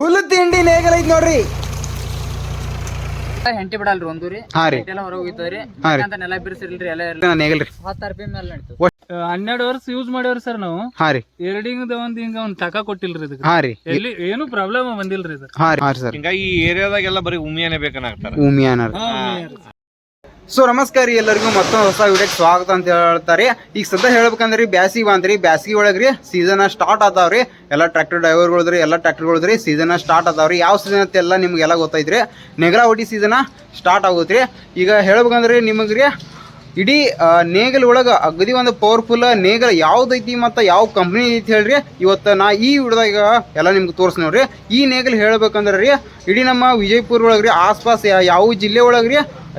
Full ತಿಂಡಿ ನೇಗಲ್ ಐತ್ ನೋಡ್ರಿ. ಹೆಂಟಿ ಬಿಡಲ್ರಿ ಒಂದು ರೀ. ಹಾ ರೀ ಎಲ್ಲ ಹೊರಗೆ ಹೋಗಿತ್ತವ್ರಿ ಅಂತ ನೆಲ ಬಿರ್ಸಿಲ್ರಿ ಎಲ್ಲ ನೇಗಲ್ರಿ 10 ರೂಪಾಯಿ ಮೇಲೆ ನಡೀತು. 12 ವರ್ಷ ಯೂಸ್ ಮಾಡ್ಯಾವ್ರಿ ಸರ್ ನಾವು. ಹಾ ರೀ ಎರಡಿಂಗ್ ಒಂದ್ ಹಿಂಗ ಒಂದ್ ಟಕ ಕೊಟ್ಟಿಲ್ರಿ ಇದಕ್ಕೆ. ಹಾ ರೀ ಎಲ್ಲಿ ಏನು ಪ್ರಾಬ್ಲಮ್ ಬಂದಿಲ್ರಿ ಇದು. ಹಾ ರೀ ಸರ್ ಹಿಂಗಾಗಿ ಈ ಏರಿಯಾದಾಗೆಲ್ಲ ಬರೀ ಉಮಿಯಾನೇ ಬೇಕನ್ನಾಗ್ತಾರ. ಉಮಿಯಾನ. ಸೊ ನಮಸ್ಕಾರ ರೀ, ಎಲ್ಲರಿಗೂ ಮತ್ತೊಂದು ಹೊಸ ವಿಡಿಯೋಕ್ಕೆ ಸ್ವಾಗತ ಅಂತ ಹೇಳ್ತಾರೆ. ಈಗ ಸದ್ಯ ಹೇಳ್ಬೇಕಂದ್ರೆ ಬ್ಯಾಸಿಗೆ ಬಂದ್ರಿ, ಬ್ಯಾಸಿಗೆ ಒಳಗ್ರಿ ಸೀಸನ್ ಸ್ಟಾರ್ಟ್ ಆತಾವ್ರಿ. ಎಲ್ಲ ಟ್ರ್ಯಾಕ್ಟರ್ ಡ್ರೈವರ್ಗಳ್ರಿ, ಎಲ್ಲ ಟ್ರ್ಯಾಕ್ಟರ್ಗಳ್ರಿ ಸೀಸನ್ ಸ್ಟಾರ್ಟ್ ಆತಾವ್ರಿ. ಯಾವ ಸೀಸನ್ ಅಂತ ಎಲ್ಲ ನಿಮ್ಗೆಲ್ಲ ಗೊತ್ತೈತ್ರಿ. ನೆಗಲ ಒಡಿ ಸೀಸನ್ ಸ್ಟಾರ್ಟ್ ಆಗುತ್ತೆ. ಈಗ ಹೇಳ್ಬೇಕಂದ್ರೆ ನಿಮಗ್ರಿ ಇಡೀ ನೇಗಲ್ ಒಳಗೆ ಅಗದಿ ಒಂದು ಪವರ್ಫುಲ್ ನೇಗಲ್ ಯಾವ್ದೈತಿ ಮತ್ತು ಯಾವ ಕಂಪ್ನಿ ಐತಿ ಹೇಳ್ರಿ. ಇವತ್ತು ನಾ ಈ ವಿಡಿಯೋದಾಗ ಎಲ್ಲ ನಿಮ್ಗೆ ತೋರಿಸ್ ನೋಡ್ರಿ. ಈ ನೇಗಲ್ ಹೇಳ್ಬೇಕಂದ್ರೆ ರೀ ಇಡೀ ನಮ್ಮ ವಿಜಯಪುರ ಒಳಗ್ರಿ ಆಸ್ಪಾಸ್ ಯಾವ ಜಿಲ್ಲೆ ಒಳಗ್ರಿ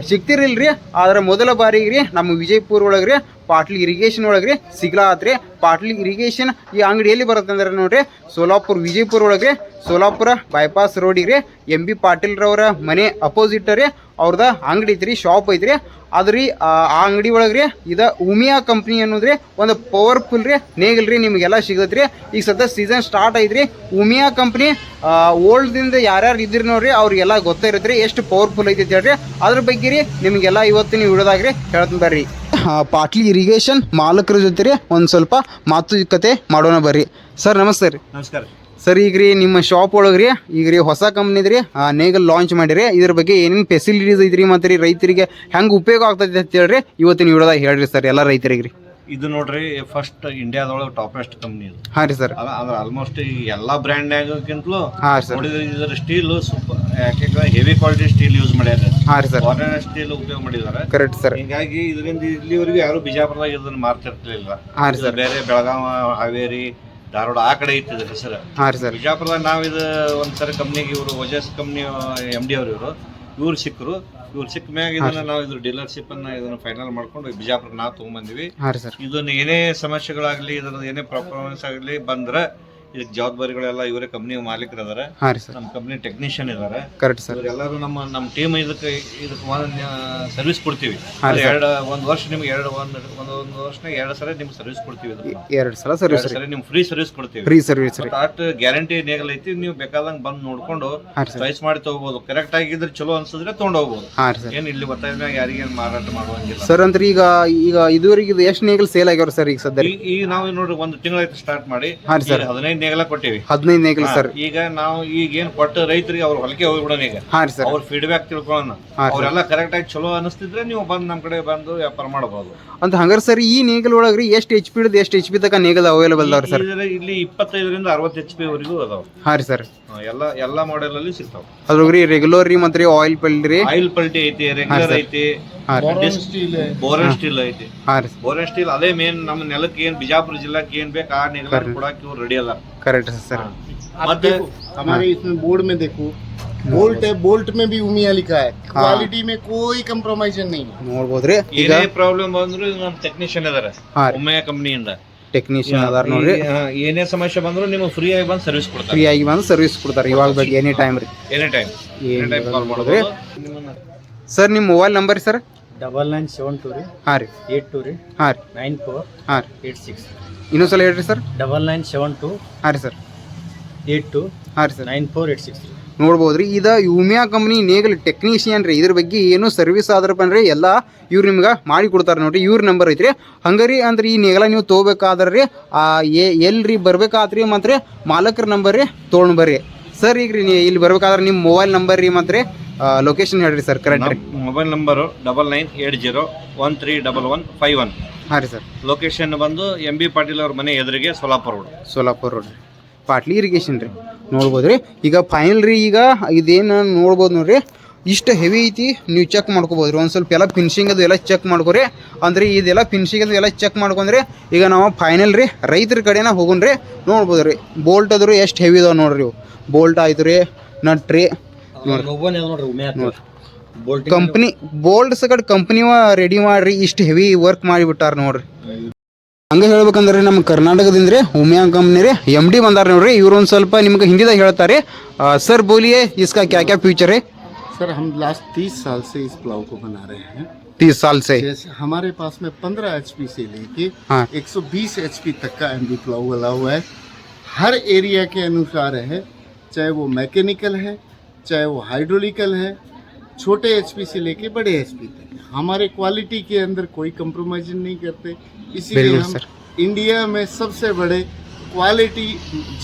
ಸಿಗ್ತಿರಿಲ್ರಿ. ಆದ್ರೆ ಮೊದಲ ಬಾರಿಗೆ ರೀ ನಮ್ಮ ವಿಜಯಪುರ ಒಳಗ್ರಿ ಪಾಟ್ಲಿ ಇರಿಗೇಷನ್ ಒಳಗ್ರಿ ಸಿಗ್ಲಾತ್ರಿ. ಪಾಟ್ಲಿ ಇರಿಗೇಷನ್ ಈ ಅಂಗಡಿ ಎಲ್ಲಿ ಬರುತ್ತೆ ಅಂದ್ರೆ ನೋಡ್ರಿ ಸೋಲಾಪುರ ವಿಜಯಪುರ ಒಳಗ್ರಿ, ಸೋಲಾಪುರ ಬೈಪಾಸ್ ರೋಡಿಗೆ ರೀ MB ಪಾಟೀಲ್ರವರ ಮನೆ ಅಪೋಸಿಟ್ ರೀ ಅವ್ರದ ಅಂಗಡಿ ಐತ್ರಿ, ಶಾಪ್ ಐತ್ರಿ. ಅದ್ರಿ ಆ ಅಂಗಡಿ ಒಳಗ್ರಿ ಇದು ಉಮಿಯಾ ಕಂಪ್ನಿ ಅನ್ನೋದ್ರಿ ಒಂದು ಪವರ್ಫುಲ್ ರೀ ನೇಗಲ್ ರೀ ನಿಮಗೆಲ್ಲ ಸಿಗತ್ರಿ. ಈಗ ಸದ್ಯ ಸೀಸನ್ ಸ್ಟಾರ್ಟ್ ಐತ್ರಿ. ಉಮಿಯಾ ಕಂಪ್ನಿ ಓಲ್ಡ್ದಿಂದ ಯಾರ್ಯಾರು ಇದ್ರಿ ನೋಡ್ರಿ ಅವ್ರಿಗೆಲ್ಲ ಗೊತ್ತಿರತ್ರಿ ಎಷ್ಟು ಪವರ್ಫುಲ್ ಐತಿ ಅಂತ ಹೇಳ್ರಿ. ಅದ್ರ ಬಗ್ಗೆ ರೀ ನಿಮಗೆಲ್ಲ ಇವತ್ತಿನ ವಿಡಿಯೋದಾಗ್ರಿ ಹೇಳ್ತೀನಿ ಬರ್ರಿ. ಪಾಟ್ಲಿ ಇರಿಗೇಷನ್ ಮಾಲಕರ ಜೊತೆ ರೀ ಒಂದು ಸ್ವಲ್ಪ ಮಾತುಕತೆ ಮಾಡೋಣ ಬರ್ರಿ. ಸರ್ ನಮಸ್ತೆ ರೀ. ನಮಸ್ಕಾರ ಸರ್. ಈಗ ರೀ ನಿಮ್ಮ ಶಾಪ್ ಒಳಗ್ರಿ ಈಗ ರೀ ಹೊಸ ಕಂಪ್ನಿದ್ರಿ ನೇಗಲ್ ಲಾಂಚ್ ಮಾಡಿರಿ. ಇದ್ರ ಬಗ್ಗೆ ಏನೇನು ಫೆಸಿಲಿಟೀಸ್ ಐತ್ರಿ ಮತ್ತು ರೀ ರೈತರಿಗೆ ಹೆಂಗೆ ಉಪಯೋಗ ಆಗ್ತೈತೆ ಅಂತ ಹೇಳ್ರಿ ಇವತ್ತಿನ ವಿಡಿಯೋದಾಗ ಹೇಳ್ರಿ ಸರ್ ಎಲ್ಲ ರೈತರಿಗೆ ರೀ. ಇದು ನೋಡ್ರಿ ಫಸ್ಟ್ ಇಂಡಿಯಾದೊಳಗೆ ಟಾಪೆಸ್ಟ್ ಕಂಪ್ನಿ ಇದು. ಹಾಂ ರೀ ಸರ್. ಅಂದ್ರೆ ಆಲ್ಮೋಸ್ಟ್ ಈ ಎಲ್ಲಾ ಬ್ರ್ಯಾಂಡ್ನಾಗಕ್ಕಿಂತಲೂ ಹಾಂ ಸರ್ ನೋಡಿದ್ರೆ ಇದರ ಸ್ಟೀಲ್ ಸೂಪರ್, ಯಾಕೆಂದ್ರೆ ಹೆವಿ ಕ್ವಾಲಿಟಿ ಸ್ಟೀಲ್ ಯೂಸ್ ಮಾಡ್ಯಾರ. ಹಾಂ ರೀ ಸರ್. ಫಾರಿನ್ ಸ್ಟೀಲ್ ಉಪಯೋಗ ಮಾಡಿದ್ದಾರೆ. Correct sir. ಹೀಗಾಗಿ ಇದರಿಂದ ಇಲ್ಲಿವರೆಗೂ ಯಾರು ಬಿಜಾಪುರದಾಗ ಇದನ್ನ ಮಾರ್ತಿರ್ಲಿಲ್ಲ. ಹಾಂ ರೀ ಸರ್. ಬೇರೆ ಬೆಳಗಾವ, ಹಾವೇರಿ, ಧಾರವಾಡ ಆ ಕಡೆ ಇತ್ತಿದ್ರ ಹೆಸರು. ಹಾಂ ರೀ ಸರ್. ಬಿಜಾಪುರದಾಗ ನಾವು ಇದು ಒಂದ್ಸರಿ ಕಂಪ್ನಿಗೆ ಇವರು ವಜಸ್ ಕಂಪ್ನಿ MD ಅವರು ಇವ್ರು ಸಿಕ್ಕರು. ಇವ್ರು ಸಿಕ್ಕ ಮ್ಯಾಗ ಇದನ್ನ ನಾವು ಇದ್ರ ಡೀಲರ್ಶಿಪ್ ಅನ್ನ ಇದನ್ನ ಫೈನಲ್ ಮಾಡ್ಕೊಂಡು ಬಿಜಾಪುರ ನಾವು ತಗೊಂಡ್ಬಂದಿವಿ. ಹಾಂ ರೀ ಸರ್. ಇದನ್ನ ಏನೇ ಸಮಸ್ಯೆಗಳಾಗ್ಲಿ ಇದ್ರದ್ದು ಏನೇ ಪರ್ಫಾರ್ಮೆನ್ಸ್ ಆಗಲಿ ಬಂದ್ರೆ ಇದಕ್ಕೆ ಜವಾಬ್ದಾರಿಗಳೆಲ್ಲ ಇವರೇ ಕಂಪ್ನಿ ಮಾಲೀಕರು ಅದಾರೆ. ಹಾಂ ರೀ ಸರ್. ನಮ್ಮ ಕಂಪ್ನಿ ಟೆಕ್ನಿಷಿಯನ್ ಇದಾರೆ. Correct sir. ಇವರೆಲ್ಲರೂ ನಮ್ಮ ಟೀಮ್ ಇದಕ್ಕೆ ಸರ್ವಿಸ್ ಕೊಡ್ತೀವಿ. ಒಂದು ವರ್ಷ ನಿಮ್ಗೆ ಒಂದು ವರ್ಷನಾಗ 2 ಸಲ ನಿಮ್ಗೆ ಸರ್ವಿಸ್ ಕೊಡ್ತೀವಿ. 2 ಸಲ ಸರ್ವಿಸ್ ಸರಿ ನಿಮ್ಗೆ ಫ್ರೀ ಸರ್ವಿಸ್ ಕೊಡ್ತೀವಿ. ಫ್ರೀ ಸರ್ವಿಸ್ ರೀ. ಅಟ್ ಗ್ಯಾರಂಟಿ ನೇಗಲ್ ಐತಿ. ನೀವು ಬೇಕಾದಂಗೆ ಬಂದು ನೋಡ್ಕೊಂಡು ಚಾಯ್ಸ್ ಮಾಡಿ ತಗೋಬಹುದು. ಕರೆಕ್ಟ್ ಆಗಿದ್ರೆ ಚಲೋ ಅನ್ಸಿದ್ರೆ ತೊಗೊಂಡು ಹೋಗ್ಬೋದು. ಹಾಂ ರೀ ಸರ್. ಏನು ಇಲ್ಲಿ ಗೊತ್ತಾದ್ಮ್ಯಾಗ ಯಾರಿಗೇನು ಮಾರಾಟ ಮಾಡುವಂಗಿಲ್ಲ ಸರ್. ಅಂದ್ರೆ ಈಗ ಇದುವರೆಗೆ ಇದು ಎಷ್ಟು ನೇಗಲ್ ಸೇಲ್ ಆಗ್ಯಾವ್ರಿ ಸರ್ ಈಗ ಸದ್ಯ? ಈಗ ನಾವು ನೋಡ್ರಿ 1 ತಿಂಗಳಾಯ್ತು ಸ್ಟಾರ್ಟ್ ಮಾಡಿ. ಹಾಂ ಸರ್. 15 ನೇಗಲ ಕೊಟ್ಟಿವಿ. 15 ನೇಗಲ್ ಸರ್. ಈಗ ನಾವು ಈಗ ಏನ್ ಕೊಟ್ಟ ರೈತರಿಗೆ ಅವ್ರ ಹೊಲಕ್ಕೆ ಹೋಗ್ಬಿಡೋಣ. ಈಗ ಹಾಂ ರೀ ಸರ್. ಅವ್ರ ಫೀಡ್ಬ್ಯಾಕ್ ತಿಳ್ಕೊಳ್ಳೋಣ. ಅವರೆಲ್ಲ ಕರೆಕ್ಟ್ ಆಗಿ ಚಲೋ ಅನಿಸ್ತಿದ್ರೆ ನೀವು ಬಂದು ನಮ್ಮ ಕಡೆ ಬಂದು ವ್ಯಾಪಾರ ಮಾಡಬಹುದು ಅಂತ. ಹಂಗಾರೆ ಸರ್ ಈ ನೇಗಲ್ ಒಳಗ್ರಿ ಎಷ್ಟು HP ಹಿಡಿದು ಎಷ್ಟು HP ತನಕ ನೇಗಲ್ ಅವೈಲೇಬಲ್ ಅದಾವ್ರಿ ಸರ್? ಇಲ್ಲಿ 25ರಿಂದ 60 HP ವರೆಗೂ ಅದಾವ. ಹಾಂ ರೀ ಸರ್. ಎಲ್ಲ ಮಾಡೆಲ್ ಅಲ್ಲಿ ಸಿಗ್ತಾವ. ಅದ್ರಾಗ್ರಿ ರೆಗ್ಯುಲರ್ ರೀ ಮತ್ತೆ ಆಯಿಲ್ ಪಲ್ರಿ, ಆಯಿಲ್ ಪಲ್ಟಿ ಐತಿ, ರೆಗ್ಯುಲರ್ ಐತಿ, ಬೋರನ್ ಸ್ಟೀಲ್ ಐತಿ. ಬೋರನ್ ಸ್ಟೀಲ್ ಅದೇ ಮೇನ್ ನಮ್ಮ ನೆಲಕ್ಕೆ ಏನ್ ಬಿಜಾಪುರ ಜಿಲ್ಲಾಕ್ಕೆ ಏನ್ ಬೇಕು ಆ ನೇಗಲ್ ಕೊಡಕ್ಕೆ ಇವ್ರು ರೆಡಿ ಅಲ್ಲ. Correct sir. ಮತ್ತೆ हमारे इसमें बोर्ड में देखो बोल्ट है, बोल्ट में भी उमिया लिखा है. क्वालिटी में कोई कंप्रोमाइज नहीं है. ನೋಡ್ಬೋದ್ರಿ. ಈಗ ಏನೇ ಪ್ರಾಬ್ಲಮ್ ಬಂದ್ರು ನಮ್ಮ ಟೆಕ್ನಿಷಿಯನ್ ಇದಾರೆ ಉಮ್ಮೆಯ ಕಂಪನಿಯಿಂದ. ಟೆಕ್ನಿಷಿಯನ್ ಅದಾರ ನೋಡ್ರಿ. ಏನೇ ಸಮಸ್ಯೆ ಬಂದ್ರು ನಿಮಗೆ ಫ್ರೀ ಆಗಿ ಬಂದು ಸರ್ವಿಸ್ ಕೊಡ್ತಾರೆ. ಫ್ರೀ ಆಗಿ ಬಂದು ಸರ್ವಿಸ್ ಕೊಡ್ತಾರೆ ಇವಾಗ ಬಗ್ಗೆ ಎನಿ ಟೈಮ್ ರೀ. ಎನಿ ಟೈಮ್ ಕಾಲ್ ಮಾಡೋದ್ರಿ. ಸರ್ ನಿಮ್ಮ ಮೊಬೈಲ್ ನಂಬರ್ ಸರ್? 9972 ರೀ. ಹಾಂ ರೀ. 82 ರೀ. ಹಾಂ ರೀ. 94 ಹಾಂ ರೀ. 86. ಇನ್ನೊಂದ್ಸಲ ಹೇಳ್ರಿ ಸರ್. 9972 ಹಾಂ ರೀ ಸರ್. 82 ಹಾಂ ರೀ ಸರ್. 9486. ನೋಡ್ಬೋದ್ರಿ. ಇದು ಉಮಿಯಾ ಕಂಪ್ನಿ ನೇಗಲ್ ಟೆಕ್ನಿಷಿಯನ್ ರೀ. ಇದ್ರ ಬಗ್ಗೆ ಏನು ಸರ್ವಿಸ್ ಆದ್ರಪ್ಪ ಅಂದ್ರೆ ಎಲ್ಲ ಇವ್ರು ನಿಮ್ಗೆ ಮಾಡಿ ಕೊಡ್ತಾರೆ ನೋಡ್ರಿ. ಇವ್ರ ನಂಬರ್ ಐತ್ರಿ. ಹಂಗಾರಿ ಅಂದ್ರೆ ಈ ನೇಗಲ ನೀವು ತೊಗೋಬೇಕಾದ್ರೆ ರೀ ಎಲ್ರಿ ಬರ್ಬೇಕಾದ್ರಿ ಮತ್ತು ಮಾಲಕರ ನಂಬರ್ ರೀ ತೊಗೊಂಡು ಬರ್ರಿ ಸರ್. ಈಗ ರೀ ಇಲ್ಲಿ ಬರ್ಬೇಕಾದ್ರೆ ನಿಮ್ಮ ಮೊಬೈಲ್ ನಂಬರ್ ರೀ ಮತ್ತು ಲೊಕೇಶನ್ ಹೇಳ್ರಿ ಸರ್. ಕರೆಕ್ಟ್ ರೀ. Mobile number 9980131151. ಹಾಂ ರೀ ಸರ್. ಲೊಕೇಶನ್ ಬಂದು MB ಪಾಟೀಲ್ ಅವ್ರ ಮನೆ ಎದುರಿಗೆ Solapur road. Solapur road potli irrigation ರೀ. ನೋಡ್ಬೋದು ರೀ. ಈಗ ಫೈನಲ್ ರೀ ಈಗ ಇದೇನು ನೋಡ್ಬೋದು ನೋಡ್ರಿ ಇಷ್ಟು ಹೆವಿ ಐತಿ. ನೀವು ಚೆಕ್ ಮಾಡ್ಕೋಬೋದು ರೀ. ಒಂದು ಸ್ವಲ್ಪ ಎಲ್ಲ ಫಿನಿಶಿಂಗ್ ಅದು ಎಲ್ಲ ಚೆಕ್ ಮಾಡ್ಕೊರಿ. ಅಂದ್ರೆ ಇದೆಲ್ಲ ಫಿನಿಶಿಂಗ್ ಅದು ಎಲ್ಲ ಚೆಕ್ ಮಾಡ್ಕೊಂಡ್ರಿ ಈಗ ನಾವು ಫೈನಲ್ ರೀ ರೈತರ ಕಡೆನ ಹೋಗೋಣ ರೀ. ನೋಡ್ಬೋದು ರೀ ಬೋಲ್ಟ್ ಅದ್ರು ಎಷ್ಟು ಹೆವಿ ಇದಾವೆ ನೋಡ್ರಿ. ಇವು ಬೋಲ್ಟ್ ಆಯ್ತು ರೀ, ನಟ್ ರೀ. ಕಂಪ್ನಿ ಬೋಲ್ಟ್ಸ್ ಕಡೆ ಕಂಪ್ನಿ ರೆಡಿ ಮಾಡ್ರಿ ಇಷ್ಟು ಹೆವಿ ವರ್ಕ್ ಮಾಡಿಬಿಟ್ಟಾರ ನೋಡ್ರಿ. ಹಂಗೆ ಹೇಳ್ಬೇಕಂದ್ರೆ ನಮ್ಮ ಕರ್ನಾಟಕದಿಂದ ರೀ ಉಮಿಯಾ ಕಂಪ್ನಿ ರೀ MD ಬಂದಾರ ನೋಡ್ರಿ. ಇವ್ರು ಒಂದು ಸ್ವಲ್ಪ ನಿಮ್ಗೆ ಹಿಂದಿದಾಗ ಹೇಳ್ತಾರೆ. ಸರ್ ಬೋಲಿಯೇ इसका क्या क्या फ्यूचर है? सर हम लास्ट 30 साल से इस प्लाव को बना रहे हैं. 30 साल से हमारे पास में 15 HP से लेके 120 HP तक का MD प्लाव वाला हुआ है. हर एरिया के अनुसार है. चाहे वो मैकेनिकल है, चाहे वो हाइड्रोलिकल है, छोटे एचपी से लेके बड़े एचपी तक हमारे क्वालिटी के अंदर कोई कंप्रोमाइज नहीं करते। इसीलिए Very good, हम sir. इंडिया में सबसे बड़े क्वालिटी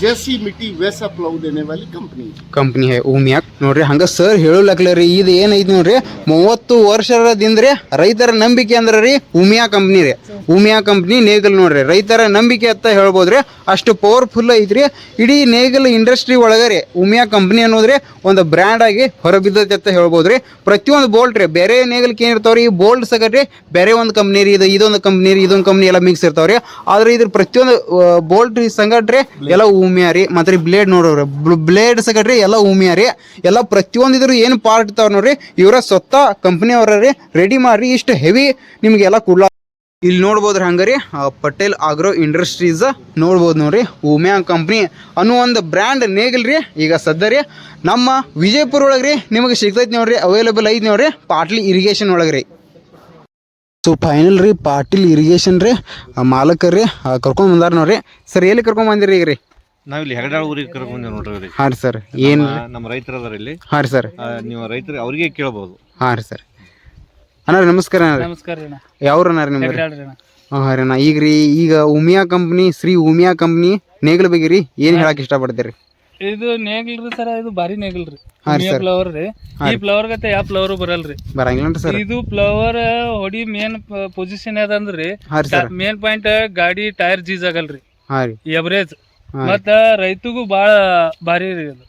जैसी मिट्टी वैसा प्लाउ देने वाली कंपनी है। ಕಂಪ್ನಿ ಹೈ ಉಮಿಯಾ ನೋಡ್ರಿ ಹಂಗ ಸರ್ ಹೇಳಲಕ್ಲ ರೀ ಇದು ಏನೈತಿ ನೋಡ್ರಿ 30 ವರ್ಷದಿಂದ ರೀ ರೈತರ ನಂಬಿಕೆ ಅಂದ್ರ ರೀ ಉಮಿಯಾ ಕಂಪ್ನಿ ರೀ ಉಮಿಯಾ ಕಂಪ್ನಿ ನೇಗಲ್ ನೋಡ್ರಿ ರೈತರ ನಂಬಿಕೆ ಅಂತ ಹೇಳ್ಬೋದ್ರಿ ಅಷ್ಟು ಪವರ್ಫುಲ್ ಐತ್ರಿ ಇಡೀ ನೇಗಲ್ ಇಂಡಸ್ಟ್ರಿ ಒಳಗರಿ ಉಮಿಯಾ ಕಂಪ್ನಿ ಅನ್ನೋದ್ರಿ ಒಂದು ಬ್ರ್ಯಾಂಡ್ ಆಗಿ ಹೊರಬಿದ್ದೈತೆ ಅಂತ ಹೇಳ್ಬೋದ್ರಿ ಪ್ರತಿಯೊಂದು ಬೋಲ್ಟ್ ರೀ ಬೇರೆ ನೇಗಲ್కి ಏನಿರ್ತಾವ್ರಿ ಈ ಬೋಲ್ಟ್ ಸಗಟ್ರಿ ಬೇರೆ ಒಂದು ಕಂಪ್ನಿ ರೀ ಇದೊಂದು ಕಂಪ್ನಿ ರೀ ಇದೊಂದು ಕಂಪ್ನಿ ಎಲ್ಲ ಮಿಕ್ಸ್ ಇರ್ತಾವ್ರಿ ಆದ್ರೆ ಇದ್ರ ಪ್ರತಿಯೊಂದು ಬೋಲ್ಟ್ ರೀ ಸಂಗಟ್ರಿ ಎಲ್ಲ ಉಮಿಯಾ ರೀ ಮತ್ತೆ ಬ್ಲೇಡ್ ನೋಡೋರಿ ಬ್ಲೇಡ್ ಸಗಟ್ರಿ ಎಲ್ಲ ಉಮಿಯಾ ರೀ ಎಲ್ಲ ಪ್ರತಿಯೊಂದು ಇದ್ರ ಏನು ಪಾರ್ಟ್ ಇರ್ತಾವ ನೋಡ್ರಿ ಇವರ ಸ್ವತಃ ಕಂಪ್ನಿ ಅವರ ರೀ ರೆಡಿ ಮಾಡ್ರಿ ಇಷ್ಟು ಹೆವಿ ನಿಮ್ಗೆಲ್ಲ ಕೊಡ್ಲಾ ಇಲ್ಲಿ ನೋಡ್ಬೋದ್ರಿ ಹಂಗಾರಿ ಪಟೇಲ್ ಆಗ್ರೋ ಇಂಡಸ್ಟ್ರೀಸ್ ನೋಡ್ಬೋದು ನೋಡ್ರಿ ಉಮಿಯಾ ಕಂಪ್ನಿ ಅನ್ನೋ ಒಂದು ಬ್ರ್ಯಾಂಡ್ ನೇಗಲ್ ರೀ ಈಗ ಸದ್ಯ ರೀ ನಮ್ಮ ವಿಜಯಪುರ ಒಳಗ್ರಿ ನಿಮಗೆ ಸಿಗ್ತೈತಿ ನೋಡ್ರಿ ಅವೈಲೇಬಲ್ ಐತಿ ನೋಡ್ರಿ ಪಾಟ್ಲಿ ಇರಿಗೇಷನ್ ಒಳಗ್ರಿ ಸೊ ಫೈನಲ್ ರೀ ಪಾಟೀಲ್ ಇರಿಗೇಷನ್ ರೀ ಮಾಲಕರು ರೀ ಕರ್ಕೊಂಡ್ ಬಂದಾರ ನೋಡ್ರಿ ಸರ್ ಎಲ್ಲಿ ಕರ್ಕೊಂಡ್ ಬಂದಿರಿ ಈಗ ರೀ ನಾವಿಲ್ಲಿ ಹೆಗಡಾಳ ಊರಿಗೆ ಕರ್ಕೊಂಡ್ ಬಂದೇವ್ ನೋಡ್ರಿ ಅವ್ರಿಗೆ. ಹಾಂ ರೀ ಸರ್ ಏನು ನಮ್ಮ ರೈತರು ಅದಾರ ಇಲ್ಲಿ. ಹಾಂ ರೀ ಸರ್ ನೀವು ರೈತರು ಅವ್ರಿಗೆ ಕೇಳ್ಬೋದು. ಹಾಂ ರೀ ಸರ್ ಅಣ್ಣ ರೀ ನಮಸ್ಕಾರ ಅಣ್ಣ ರೀ ನಮಸ್ಕಾರ ರೀ ಅಣ್ಣ ಯಾವ್ರ ಅಣ್ಣ ರೀ ನಿಮ್ಗೆ ಹೇಳ್ರಿ ಅಣ್ಣ ಹಾಂ ರೀ ಅಣ್ಣ ಈಗ ರೀ ಈಗ ಉಮಿಯಾ ಕಂಪ್ನಿ ಶ್ರೀ ಉಮಿಯಾ ಕಂಪ್ನಿ ನೇಗಲ್ ಬಗ್ಗೆ ರೀ ಏನು ಹೇಳಕ್ಕೆ ಇಷ್ಟಪಡ್ತೀರಿ ಇದು ನೇಗಿಲ್ರಿ ಸರ್ ಇದು ಭಾರಿ ನೇಗಿಲ್ರಿ ಹಾ ರೀ sir. ಫ್ಲವರ್ ರೀ ಈ ಫ್ಲವರ್ ಗತೆ ಯಾವ ಫ್ಲವರ್ ಬರಲ್ರಿ ಬರಂಗಿಲ್ಲ ಸರ್ ಇದು ಫ್ಲವರ್ ಹೊಡಿ ಮೇನ್ ಪೊಸಿಷನ್ ಅದಂದ್ರಿ ಹಾಂ ರೀ ಸರ್ ಮೇನ್ ಪಾಯಿಂಟ್ ಗಾಡಿ ಟೈರ್ ಜೀಸ್ ಆಗಲ್ರಿ ಹಾಂ ರೀ ಎವರೇಜ್ ಹಾಂ ರೀ ಮತ್ತ ರೈತಗೂ ಬಾಳ ಭಾರಿ ರೀ ಅದು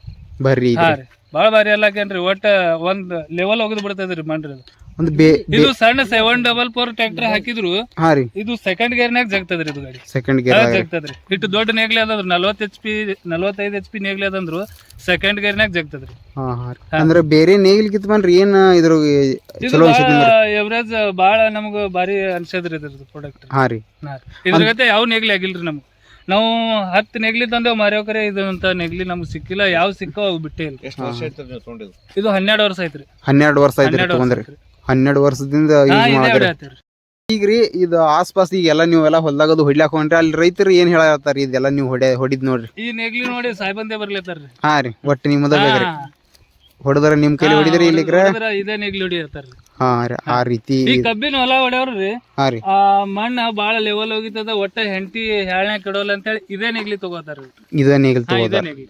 ಬರ್ರಿ ಹಾ ರೀ ಬಾಳ ಭಾರಿ ಅಲ್ಲಾಕೇನ್ರಿ ಒಟ್ಟ ಒಂದ್ ಲೆವೆಲ್ ಹೋಗದ್ ಬಿಡ್ತದ್ರಿ ಮಣ್ರಿ ಅದು. ಒಂದು ಇದು ಸಣ್ಣ 744 ಟ್ರ್ಯಾಕ್ಟರ್ ಹಾಕಿದ್ರು ಹಾಂ ರೀ ಇದು ಸೆಕೆಂಡ್ ಗೇರ್ನಾಗ ಜಗ್ತದ್ರಿ ಇದು ಗಾಡಿ ಸೆಕೆಂಡ್ ಗೇರ್ ಜಗ್ತದ್ರಿ ಇಟ್ಟು ದೊಡ್ಡ ನೇಗ್ಲಿ ಅದಂದ್ರು 40 HP 45 HP ನೇಗ್ಲಿ ಅದಂದ್ರು ಸೆಕೆಂಡ್ ಗೇರ್ನಾಗ ಜಗ್ತದ್ರಿ ಹಾಂ ಹಾಂ ರೀ ಅಂದ್ರೆ ಬೇರೆ ನೇಗಿಲ್ ಕಿತ್ ಬಂದ್ರಿ ಏನು ಇದ್ರ ಇದು ಚಲೋ ಅನ್ಸೈತಿ ನಿಮ್ಗೆ ಎವರೇಜ್ ಬಾಳ ನಮಗ ಭಾರಿ ಅನ್ಸದ್ರಿ ಇದ್ರದ್ದು ಪ್ರಾಡಕ್ಟ್ ಹಾಂ ರೀ ಇದ್ರ ಗತೆ ಯಾವ ನೇಗ್ಲಿ ಆಗಿಲ್ರಿ ನಮ್ಗೆ ನಾವು 10 ನೇಗ್ಲಿ ತಂದೇವ್ ಮಾರ್ಯಾವ್ಕರೆ ಇದಂತ ನೇಗ್ಲಿ ನಮ್ಗೆ ಸಿಕ್ಕಿಲ್ಲ ಯಾವ ಸಿಕ್ಕೋ ಅವು ಬಿಟ್ಟೇ ಇಲ್ಲ. ಎಷ್ಟು ವರ್ಷ ಆಯ್ತು ನೀವು ತೊಗೊಂಡಿದ್ದು? ಇದು 12 ವರ್ಷ ಐತ್ರಿ 12 ವರ್ಷ ಆಯ್ತು 12 ವರ್ಷ ತಗೊಂಡ್ರಿ ಐತ್ರಿ. 12 ವರ್ಷದಿಂದ ಹಾ, ಯೂಸ್ ಇದೇ ಮಾಡಿದ್ರಿ ಹೊಡ್ಯಾತ್ತೀರಿ. ಈಗ ರೀ ಇದು ಆಸ್ಪಾಸ್ ಈಗೆಲ್ಲ ನೀವೆಲ್ಲ ಹೊಲ್ದಾಗದು ಹೊಡ್ಲಾಕ ಹೊಂಟ್ರಿ ಅಲ್ಲಿ ರೈತರು ಏನ್ ಹೇಳತ್ತಾರ ಇದೆಲ್ಲ ನೀವು ಹೊಡಿದ್ ನೋಡ್ರಿ ಈ ನೇಗ್ಲಿ ನೋಡಿ ಸಾಯ್ಬಂದೆ ಬರ್ಲತ್ತಾರ್ರಿ ಹಾ ರೀ ಒಟ್ಟು ನಿಮ್ಮದ ಬೇಕ್ರಿ ಹೊಡೆದ್ರ ನಿಮ್ ಕೈಲಿ ಹೊಡಿದ್ರಿ ಇಲ್ಲಿಕ್ರ ಇದೇ ನೇಗ್ಲಿ ಹೊಡಿಯತ್ತಾರ್ರಿ. ಹಾ ರೀ ಆ ರೀತಿ ಈ ಕಬ್ಬಿನ ಹೊಲ ಹೊಡ್ಯಾವ್ರಿ ಹಾ ರೀ ಆ ಮಣ್ಣ ಬಾಳ ಲೆವೆಲ್ ಹೋಗಿತ್ತದ ಒಟ್ಟ ಹೆಂಡತಿ ಹೇಳನೆ ಕೆಡೋಲ್ಲ ಅಂತ ಹೇಳಿ ಇದೇ ನೇಗ್ಲಿ ತಗೋತಾರ್ರಿ. ಇದ ನೇಗಲ್ ಹಾ, ಇದೇ ತಗೋದ ನೇಗ್ಲಿ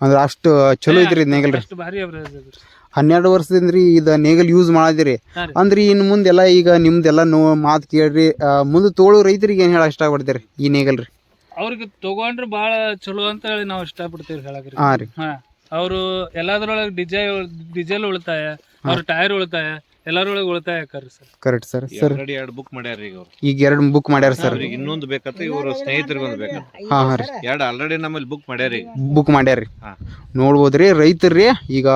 ಅಂದ್ರ ಅಷ್ಟು ಚಲೋ ಐತ್ರಿ ಇದ್ ನೇಗಲ್ ರೀ ಅಷ್ಟು ಭಾರಿ average ಅದ್ರಿ. 12 ವರ್ಷದಿಂದ ರೀ ಇದ ನೇಗಲ್ ಯೂಸ್ ಮಾಡದಿರಿ ಹಾ ರೀ. ಅಂದ್ರಿ ಇನ್ ಮುಂದೆಲ್ಲ ಈಗ ನಿಮ್ದೆಲ್ಲ ಮಾತು ಕೇಳ್ರಿ ಮುಂದೆ ತೋಳು ರೈತರಿಗೆ ಏನ್ ಹೇಳ ಇಷ್ಟಪಡ್ತೀರಿ ಈ ನೇಗಲ್ ರೀ ಅವ್ರಿಗೆ ತಗೊಂಡ್ರೆ ಬಾಳ ಚಲೋ ಅಂತ ಹೇಳಿ ನಾವು ಇಷ್ಟಪಡ್ತೀವಿ ಹೇಳಕ್ರಿ. ಹಾ ರೀ ಹಾ ಅವರು ಎಲ್ಲಾದ್ರೊಳಗೆ ಡೀಸೆಲ್ ಉಳಿತಾಯ ಅವ್ರ ಟೈರ್ ಉಳಿತಾಯ ಎಲ್ಲಾದ್ರೊಳಗೆ ಉಳಿತಾಯ ಆಕಾರಿ sir. Correct sir sir already 2 book ಮಾಡ್ಯಾರ ಈಗ ಅವ್ರು. ಈಗ 2 ಬುಕ್ ಮಾಡ್ಯಾರ ಸರ್ ಅವ್ರಿಗೆ ಇನ್ನೊಂದು ಬೇಕಂತ ಇವ್ರ ಸ್ನೇಹಿತರಿಗೆ ಒಂದು ಬೇಕಂತ ಹಾ ಹಾ ರೀ 2 ಆಲ್ರೆಡಿ ನಮ್ಮಲ್ಲಿ ಬುಕ್ ಮಾಡ್ಯಾರ ಈಗ. ಬುಕ್ ಮಾಡ್ಯಾರ್ರಿ ಹಾ. ನೋಡ್ಬೋದ್ರಿ ರೈತರ್ರಿ ಈಗ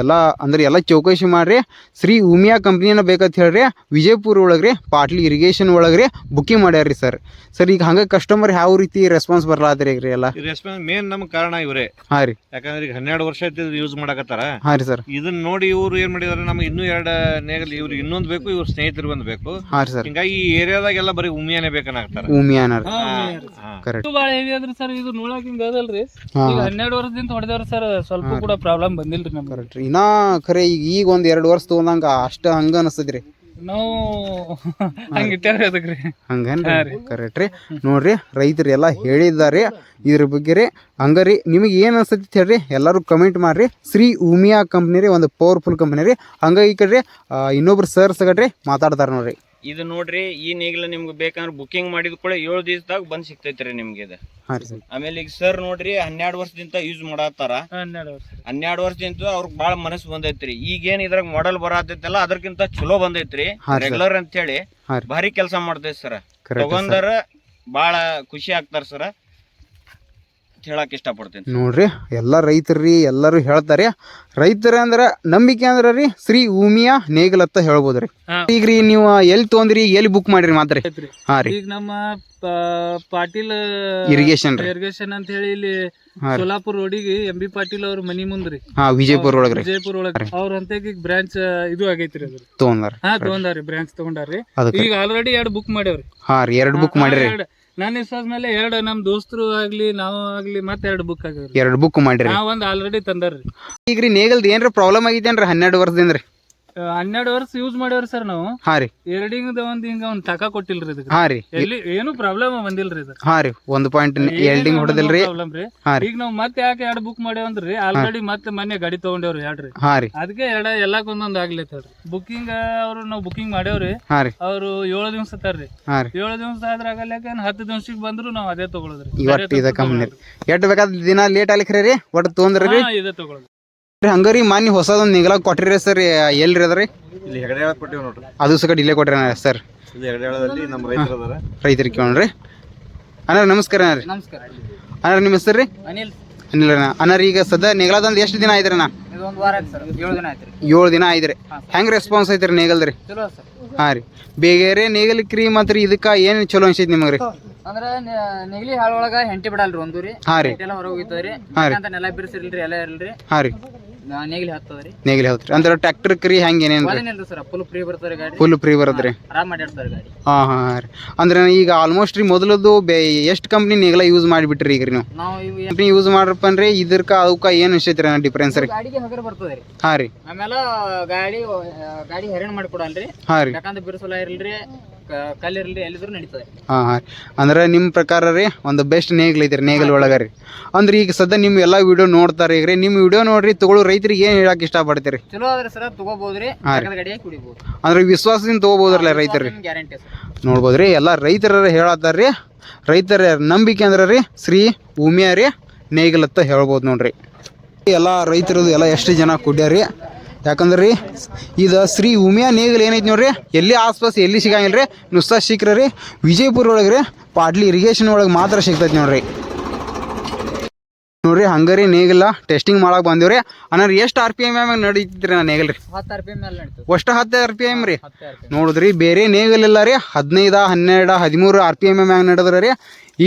ಎಲ್ಲ ಅಂದ್ರೆ ಎಲ್ಲ ಚೌಕಶಿ ಮಾಡ್ರಿ ಶ್ರೀ ಉಮಿಯಾ ಕಂಪ್ನಿನ ಬೇಕಂತ ಹೇಳ್ರಿ ವಿಜಯಪುರ ಒಳಗ್ರಿ ಪಾಟ್ಲಿ ಇರಿಗೇಷನ್ ಒಳಗ್ರಿ ಬುಕಿಂಗ್ ಮಾಡ್ಯಾರ್ರಿ ಸರ್. ಸರ್ ಈಗ ಹಂಗ ಕಸ್ಟಮರ್ ಯಾವ ರೀತಿ ರೆಸ್ಪಾನ್ಸ್ ಬರ್ಲಾತ್ರಿ ಈಗ ರೀ ಎಲ್ಲ ಈ ರೆಸ್ಪಾನ್ಸ್ ಮೇನ್ ನಮ್ಗೆ ಕಾರಣ ಇವರೇ. ಹಾ ರೀ ಯಾಕಂದ್ರೆ ಈಗ 12 ವರ್ಷ ಆಯ್ತು ಯೂಸ್ ಮಾಡಕತ್ತಾರ. ಹಾ ರೀ ಸರ್ ಇದನ್ನ ನೋಡಿ ಇವ್ರು ಏನ್ ಮಾಡಿದಾರೆ ನಮ್ಗೆ ಇನ್ನೂ 2 ನೇಗಲ್ ಇವ್ರಿಗೆ ಇನ್ನೊಂದು ಬೇಕು ಇವ್ರ ಸ್ನೇಹಿತರಿಗೆ ಒಂದು ಬೇಕು. ಹಾ ರೀ ಸರ್ ಹಿಂಗಾಗಿ ಈ ಏರಿಯಾದಾಗೆಲ್ಲ ಬರೀ ಉಮಿಯಾನೇ ಬೇಕನ್ನಾಗ್ತಾರ. ಉಮಿಯಾನ ರೀ ಹಾ. ಕರೆಕ್ಟ್ ಇದು ಬಾಳ ಹೆವಿ ಅದ್ರಿ ಸರ್. ಇದು ನೋಡಕ್ ಹಿಂಗ ಅದಲ್ರಿ ಹಾ ಈಗ 12 ವರ್ಷದಿಂದ ಹೊಡೆದವ್ರ ಸರ್ ಸ್ವಲ್ಪ ಕೂಡ ಪ್ರಾಬ್ಲಮ್ ಬಂದಿಲ್ರಿ ನಮ್ಗೆ. ಕರೆಕ್ಟ್ ರೀ ಇನ್ನ ಖರೆ ಈಗ ಒಂದ್ 2 ವರ್ಷ ತಗೊಂಡಂಗ ಅಷ್ಟ ಹಂಗ ಅನಸ್ತದ್ರಿ ನಾವು ಹಂಗ ಇಟ್ಟೇವ್ರಿ ಅದಕ್ರಿ. ಹಂಗನ್ರಿ ಕರೆಕ್ಟ್ ರೀ ನೋಡ್ರಿ ರೈತರು ಎಲ್ಲ ಹೇಳಿದ್ದಾರೆ ಇದ್ರ ಬಗ್ಗೆ ರೀ ಹಂಗಾರಿ ನಿಮಗೆ ಏನು ಅನ್ಸತಿ ಹೇಳ್ರಿ ಎಲ್ಲರೂ ಕಮೆಂಟ್ ಮಾಡ್ರಿ ಶ್ರೀ ಉಮಿಯಾ ಕಂಪ್ನಿ ರೀ ಒಂದು ಪವರ್ಫುಲ್ ಕಂಪ್ನಿ ರೀ ಹಂಗಾಗಿ ಈ ಕಡೆ ಇನ್ನೊಬ್ರು ಸರ್ ಸಗಟ್ರಿ ಮಾತಾಡ್ತಾರ ನೋಡ್ರಿ ಇದು ನೋಡ್ರಿ ಈ ನೇಗಿಲ ನಿಮ್ಗೆ ಬೇಕಂದ್ರೆ ಬುಕಿಂಗ್ ಮಾಡಿದ ಕೂಡ 7 ದಿವಸದಾಗ ಬಂದ್ ಸಿಗ್ತೈತ್ರಿ ನಿಮ್ಗೆ ಇದು. ಹಾಂ ರೀ ಸರ್ ಆಮೇಲೆ ಈಗ ಸರ್ ನೋಡ್ರಿ 12 ವರ್ಷದಿಂದ ಯೂಸ್ ಮಾಡತ್ತಾರ. 12 ವರ್ಷ 12 ವರ್ಷದಿಂದ ಅವ್ರಿಗೆ ಬಾಳ ಮನಸ್ಸು ಬಂದೈತ್ರಿ. ಈಗೇನ್ ಇದ್ರಾಗ ಮಾಡೆಲ್ ಬರತೈತಲ್ಲ ಅದಕ್ಕಿಂತ ಚಲೋ ಬಂದೈತ್ರಿ ಹಾ ರೀ ರೆಗ್ಯುಲರ್ ಅಂತ ಹೇಳಿ ಹಾ ರೀ ಭಾರಿ ಕೆಲಸ ಮಾಡ್ತೈತಿ ಸರ್. ಕರೆಕ್ಟ್ ತಗೊಂಡಾರ ಬಾಳ ಖುಷಿ ಆಗ್ತಾರ ಸರ್ ಹೇಳಕ್ ಇಷ್ಟಪಡ್ತೇನೆ. ನೋಡ್ರಿ ಎಲ್ಲ ರೈತರ್ರಿ ಎಲ್ಲರೂ ಹೇಳ್ತಾರೆ ರೈತರ ಅಂದ್ರ ನಂಬಿಕೆ ಅಂದ್ರ ರೀ ಶ್ರೀ ಉಮಿಯಾ ನೇಗಲ್ ಅಂತ ಹೇಳ್ಬೋದ್ರಿ. ಹಾ. ಈಗ ರೀ ನೀವು ಎಲ್ಲಿ ತೊಗೊಂಡ್ರಿ ಎಲ್ಲಿ ಬುಕ್ ಮಾಡಿರಿ ಮಾತ್ರಿ ಐತ್ರಿ. ಹಾ ರೀ ಈಗ ನಮ್ಮ ಪಾಟೀಲ್ ಇರಿಗೇಷನ್ ರೀ ಇರಿಗೇಷನ್ ಅಂತ ಹೇಳಿ ಇಲ್ಲಿ ಹಾ ರೀ ಸೋಲಾಪುರ್ ರೋಡಿಗೆ MB ಪಾಟೀಲ್ ಅವ್ರ ಮನಿ ಮುಂದ್ರಿ ಹಾ ವಿಜಯಪುರ ಒಳಗ್ರಿ ವಿಜಯಪುರ ಒಳಗ ಅವ್ರ ಅಂತ ಈಗ ಬ್ರಾಂಚ್ ಇದು ಆಗೈತ್ರಿ ಅದ್ರ. ತೊಗೊಂಡಾರ ಹಾ ತಗೊಂಡಾರಿ ಬ್ರಾಂಚ್ ತಗೊಂಡಾರಿ. ಅದಕ್ಕೆ ಈಗ ಆಲ್ರೆಡಿ 2 ಬುಕ್ ಮಾಡ್ಯಾವ್ರಿ. ಹಾ ರೀ 2 ಬುಕ್ ಮಾಡಿರಿ ನನ್ನ ವಿಶ್ವಾಸ ಮೇಲೆ 2 ನಮ್ ದೋಸ್ತರು ಆಗ್ಲಿ ನಾವು ಆಗ್ಲಿ ಮತ್ತೆ 2 ಬುಕ್ ಆಗ್ಯಾವ್ರಿ. 2 ಬುಕ್ ಮಾಡಿರಿ. ನಾವ್ ಒಂದ್ ಆಲ್ರೆಡಿ ತಂದಾರ್ರಿ. ಈಗ ರೀ ನೇಗಲ್ದು ಏನ್ರ ಪ್ರಾಬ್ಲಮ್ ಆಗೈತೇನ್ರಿ 12 ವರ್ಷದಿಂದ ರೀ? 12 ವರ್ಷ ಯೂಸ್ ಮಾಡ್ಯಾವ್ರಿ ಸರ್ ನಾವು. ಹಾ ರೀ. ಎರಡಿಂದ ಒಂದ್ ಹಿಂಗ ಒಂದ್ ಟಕ ಕೊಟ್ಟಿಲ್ರಿ ಇದಕ್ಕೆ. ಹಾ ರೀ. ಎಲ್ಲಿ ಏನು ಪ್ರಾಬ್ಲಮ್ ಬಂದಿಲ್ರಿ ಇದು. ಹಾ ರೀ. 1 ಪಾಯಿಂಟ್ ಎಲ್ಡಿಂಗ್ ಹೊಡೆದಿಲ್ರಿ. ಪ್ರಾಬ್ಲಮ್ ರೀ. ಹಾ ರೀ. ಈಗ ನಾವ್ ಮತ್ತೆ ಯಾಕೆ 2 ಬುಕ್ ಮಾಡ್ಯಾವಂದ್ರಿ ಆಲ್ರೆಡಿ ಮತ್ತೆ ಮೊನ್ನೆ ಗಾಡಿ ತಗೊಂಡೇವ್ರಿ 2 ರೀ. ಹಾ ರೀ. ಅದಕ್ಕೆ ಎಲ್ಲಕ್ಕೊಂದೊಂದ್ ಆಗ್ಲೈತ್ ಹೇಳ್ರಿ. ಬುಕ್ಕಿಂಗ್ ಅವ್ರು ನಾವ್ ಬುಕ್ಕಿಂಗ್ ಮಾಡ್ಯಾವ್ರಿ. ಹಾ ರೀ. ಅವ್ರು 7 ದಿವಸ ತರ್ರಿ. ಹಾ ರೀ. 7 ದಿವಸ ಆದ್ರಾಗಲ್ಯಾಕ 10 ದಿವಸಕ್ಕೆ ಬಂದ್ರು ನಾವ್ ಅದೇ ತಗೊಳೋದ್ರಿ. ಇವತ್ತು ಇದ ಕಂಪ್ನಿ ರೀ. ಎಷ್ಟ್ ಬೇಕಾದ ದಿನ ಲೇಟ್ ಆಗ್ಲಿಕ್ರಿ ರೀ ಒಟ್ಟು ತೊಂದ್ರಿ. ಇದೇ ತಗೊಳೋದು. ಹಂಗಾರಿ ಮಾನ್ಯ ಹೊಸದೊಂದು ನಿಗಲ ಕೊಟ್ಟಿರಿ ಸರ್, ಎಲ್ರಿ ಅದ್ರಿ? ಇಲ್ಲಿ ಹೆಗಡೆಯಾಳ ಕೊಟ್ಟಿವಿ ನೋಡ್ರಿ. ಅದು ಸಕ ಡಿಲೇ ಕೊಟ್ರಿ ಸರ್. ಇಲ್ಲಿ ಹೆಗಡೆಯಾಳದಲ್ಲಿ ನಮ್ಮ ರೈತರು ಅದಾರ. ರೈತರಿಗೆ ಕೇಳ್ರಿ. ಅಣ್ಣ ನಮಸ್ಕಾರ ರೀ. ನಮಸ್ಕಾರ. ಅಣ್ಣ ನಿಮ್ಮ ಹೆಸರು ರೀ? ಅನಿಲ್. ಅನಿಲ್ ಅಣ್ಣ. ಅಣ್ಣ ಈಗ ಸದ್ಯ ನೇಗಲದಂದು ಎಷ್ಟು ದಿನ ಆಯ್ತು ಅಣ್ಣ? ಇದು 1 ವಾರ ಆಯ್ತು ಸರ್. 7 ದಿನ ಆಯ್ತು ರೀ. 7 ದಿನ ಆಯ್ತು ರೀ. ಹೆಂಗ್ ರೆಸ್ಪಾನ್ಸ್ ಐತ್ರಿ ನೇಗಲ್ದ್ರಿ? ಚಲೋ ಸರ್. ಹಾ ರೀ. ಬೇರೆ ನೇಗಲಿಕ್ರಿ ಮತ್ತು ಇದಕ್ಕ ಏನ್ ಚಲೋ ಅನ್ಸೈತಿ ನಿಮಗೆ ರೀ? ಅಂದ್ರ ನೆಗಲಿ ಹಾಳ ಒಳಗ ಹೆಂಟಿ ಬಿಡಲ್ರಿ ಒಂದು ರೀ. ಹಾ ರೀ. ಎಲ್ಲ ಹೊರಗೆ ಹೋಗ್ತದ್ರಿ. ಅಂತ ನೆಲ ಬಿರ್ಸಿಲ್ರಿ ಎಲ್ಲ ಇರಲ್ರಿ. ಹಾ ರೀ. ನೆಗಲಿ ಹತ್ತದ್ರಿ. ನೇಗಲಿ ಹೌದ್ರಿ. ಅಂದ್ರೆ ಟ್ರ್ಯಾಕ್ಟರ್ ಕ್ರಿ ಹೆಂಗ್ ಏನೇನ್ರಿ? ಏನಿಲ್ರಿ ಸರ್, ಫುಲ್ ಫ್ರೀ ಬರ್ತದ್ರಿ ಗಾಡಿ. ಫುಲ್ ಫ್ರೀ ಬರತ್ರಿ. ಆರಾಮ್ ಮಾಡ್ಯಾಡ್ತಾರೆ ಗಾಡಿ. ಹಾ ಹಾ ರೀ. ಅಂದ್ರೆ ಈಗ ಆಲ್ಮೋಸ್ಟ್ ರೀ ಮೊದಲದ್ದು ಎಷ್ಟು ಕಂಪ್ನಿ ನೇಗಲ ಯೂಸ್ ಮಾಡಿಬಿಟ್ರಿ ಈಗ ರೀ ನೀವು? ನಾವು ಇವು ಕಂಪ್ನಿ ಯೂಸ್ ಮಾಡ್ರಪ್ಪನ್ರಿ ಇದಕ್ಕ ಅವಕ್ಕ ಏನು ಅನ್ಸೈತ್ರಿ ಡಿಫ್ರೆನ್ಸ್ ರೀ? ಗಾಡಿಗೆ ಹಗರ್ ಬರ್ತದ್ರಿ. ಹಾ ರೀ. ಆಮೇಲೆ ಗಾಡಿ ಹೈರಾಣ ಮಾಡಿಕೊಡಲ್ರಿ. ಹಾ ರೀ. ಯಾಕಂದ್ರೆ ಬಿರುಸಲ ಇರಲ್ರಿ, ಕಲ್ ಇರಲ್ರಿ, ಎಲ್ಲಿದ್ರು ನಡೀತದೆ. ಹಾ ಹಾ. ಅಂದ್ರೆ ನಿಮ್ಮ ಪ್ರಕಾರ ರೀ ಒಂದು ಬೆಸ್ಟ್ ನೇಗಲ್ ಐತ್ರಿ ನೇಗಲ್ ಒಳಗ ರೀ. ಅಂದ್ರೆ ಈಗ ಸದ್ಯ ನಿಮ್ಮ ಎಲ್ಲ ವಿಡಿಯೋ ನೋಡ್ತಾರೆ ಈಗ ರೀ. ನಿಮ್ಮ ವಿಡಿಯೋ ನೋಡ್ರಿ ತಗೊಳ್ಳೋ ರೈತರಿಗೆ ಏನು ಹೇಳಕ್ ಇಷ್ಟಪಡ್ತೀರಿ? ಚಲೋ ಆದ್ರೆ ಸರ್ ತಗೋಬಹುದ್ರಿ. ಗಾಡಿಯಾಗಿ ಕುಡಿಬಹುದು. ಅಂದ್ರೆ ವಿಶ್ವಾಸದಿಂದ ತಗೋಬೋದ್ರಲ್ಲ ರೈತರಿಗೆ? Guarantee sir. ನೋಡ್ಬೋದ್ರಿ ಎಲ್ಲ ರೈತರ ಹೇಳತ್ತಾರ್ರಿ. ರೈತರ ನಂಬಿಕೆ ಅಂದ್ರೆ ರೀ ಶ್ರೀ ಉಮಿಯಾ ರೀ ನೇಗಲ್ ಅಂತ ಹೇಳ್ಬೋದು ನೋಡ್ರಿ. ಎಲ್ಲ ರೈತರದು ಎಲ್ಲ ಎಷ್ಟು ಜನ ಕುಡ್ಯಾರಿ. ಯಾಕಂದ್ರೆ ರೀ ಇದು ಶ್ರೀ ಉಮಿಯಾ ನೇಗಲ್ ಏನೈತಿ ನೋಡ್ರಿ, ಎಲ್ಲಿ ಆಸ್ಪಾಸ್ ಎಲ್ಲಿ ಸಿಗಂಗಿಲ್ಲ ರೀ. ನುಸ್ತಾ ಸಿಕ್ಕ್ರ ರೀ ವಿಜಯಪುರ ಒಳಗೆ ರೀ ಪಾಟ್ಲಿ ಇರಿಗೇಷನ್ ಒಳಗೆ ಮಾತ್ರ ಸಿಗ್ತೈತಿ ನೋಡ್ರಿ. ನೋಡ್ರಿ ಹಂಗಾರಿ ನೇಗಲ್ಲ ಟೆಸ್ಟಿಂಗ್ ಮಾಡಕ್ ಬಂದಿವ್ರಿ. ಅನ್ನಾರ ಎಷ್ಟು RPM ನಡೀತಿದ್ರಿ ನಾ ನೇಗಲ್ ರೀ? 10 RPM ಮೇಲೆ ನಡೀತದೆ. ಅಷ್ಟು 10 RPM ರೀ. 10 RPM. ನೋಡಿದ್ರಿ ಬೇರೆ ನೇಗಲ್ ಇಲ್ಲ ರೀ 15, 12, 13 RPM ಮ್ಯಾಗ ನಡೆದ್ರ ರೀ.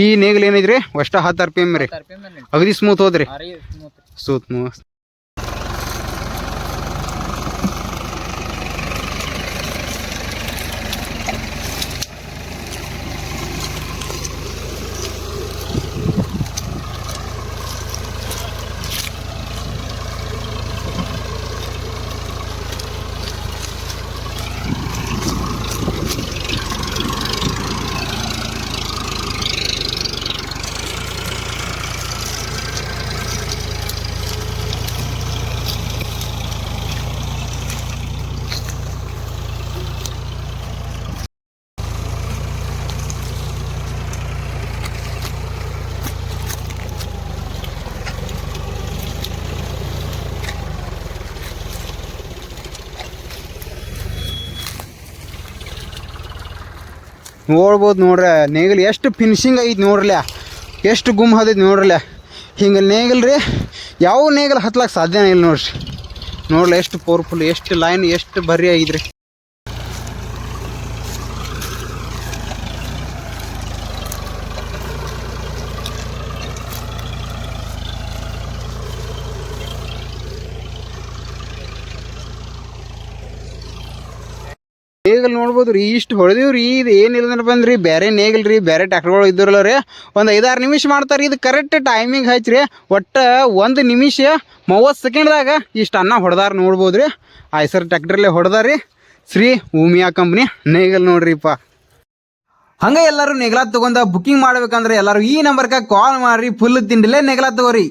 ಈ ನೇಗಲ್ ಏನೈತ್ರಿ ಅಷ್ಟ 10 RPM ರೀ. 10 RPM ಮೇಲೆ ಅಗದಿ ಸ್ಮೂತ್ ಹೋದ್ರಿ. ಸ್ಮೂತ್. ನೋಡ್ಬೋದು ನೋಡ್ರಿ ನೇಗಲ್ ಎಷ್ಟು ಫಿನಿಶಿಂಗ್ ಐತಿ ನೋಡ್ರಲ್ಲ, ಎಷ್ಟು ಗುಮ್ ಹದೈತಿ ನೋಡ್ರಲ್ಲ. ಹಿಂಗೆ ನೇಗಲ್ ರೀ ಯಾವ ನೇಗಲ್ ಹತ್ಲಕ್ಕೆ ಸಾಧ್ಯನೇ ಇಲ್ಲ ನೋಡ್ರಿ. ನೋಡ್ಲ ಎಷ್ಟು ಪವರ್ಫುಲ್, ಎಷ್ಟು ಲೈನ್ ಎಷ್ಟು ಬರಿ ಆಗಿದ್ರಿ. ನೇಗಲ್ ನೋಡ್ಬೋದು ರೀ ಇಷ್ಟು ಹೊಡೆದಿವ್ರಿ. ಇದು ಏನಿಲ್ಲ ಬಂದ್ರಿ ಬೇರೆ ನೇಗಲ್ ರೀ, ಬೇರೆ ಟ್ಯಾಕ್ಟರ್ಗಳು ಇದ್ರಲ್ಲ ರೀ ಒಂದು 5-6 ನಿಮಿಷ ಮಾಡ್ತಾರೆ. ಇದು ಕರೆಕ್ಟ್ ಟೈಮಿಂಗ್ ಹಚ್ಚಿರಿ. ಒಟ್ಟು 1 ನಿಮಿಷ 30 ಸೆಕೆಂಡ್ದಾಗ ಇಷ್ಟು ಅನ್ನ ಹೊಡೆದಾರ ನೋಡ್ಬೋದು ರೀ. ಐಸರ್ ಟ್ಯಾಕ್ಟ್ರಲ್ಲೇ ಹೊಡೆದಾರಿ ಶ್ರೀ ಉಮಿಯಾ ಕಂಪ್ನಿ ನೇಗಲ್ ನೋಡ್ರಿಪ್ಪ. ಹಂಗೆ ಎಲ್ಲರೂ ನೇಗಲ ತಗೊಂಡ ಬುಕ್ಕಿಂಗ್ ಮಾಡ್ಬೇಕಂದ್ರೆ ಎಲ್ಲರೂ ಈ ನಂಬರ್ಗೆ ಕಾಲ್ ಮಾಡ್ರಿ. ಫುಲ್ ತಿಂಡಿಲೇ ನೇಗಲ ತಗೋರಿ.